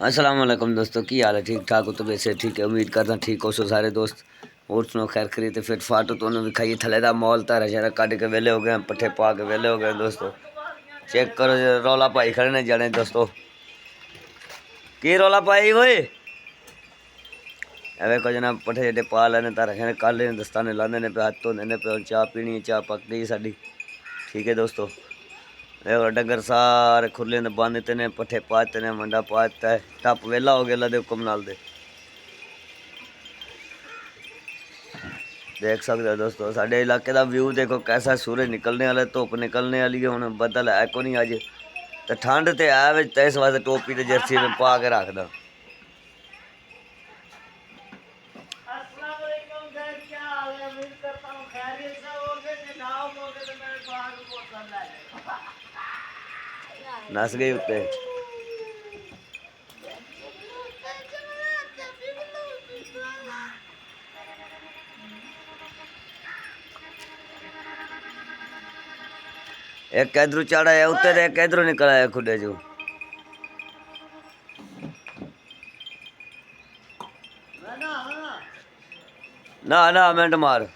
अस्सलाम वालेकुम दोस्तों, की हाल है? ठीक ठाक हो? तो वैसे ठीक है, उम्मीद करता ठीक हो सो सारे दोस्त। और सुनो खैर खरी तो फिट फाट तो उन्होंने खाइए थले दा मॉल तारा शहरा कट के वेले हो गए, पट्ठे पा के वेले हो गए दोस्तों। चेक करो रौला पाई खड़े ने जाने दोस्तों, की रौला पाई ओए एवे को जना पट्ठे जेडे पा लेने तारा शहरा कल ने दस्ताने लाने ने पे हाथ धोने ने पे चाह पीनी, चाह पक गई साडी। ठीक है दोस्तों, देखो डंगर सारे खुले ने बांधते ने, पट्ठे पाते ने, मंडा पाता है, टप वेला हो गया दे हुक्म नाल दे। देख सकते हो दोस्तों साढ़े इलाके का व्यू देखो कैसा, सूरज निकलने वाला, धुप निकलने वाली है, हुण बदल है को नहीं अज तो ठंड तो है तो इस वास्ते टोपी तो जर्सी में पा के रखदा। नस गई उत्ते एक इधरों चढ़ आया उत्ते एक इधरों निकल आया खुडे चो। ना ना मिनट मार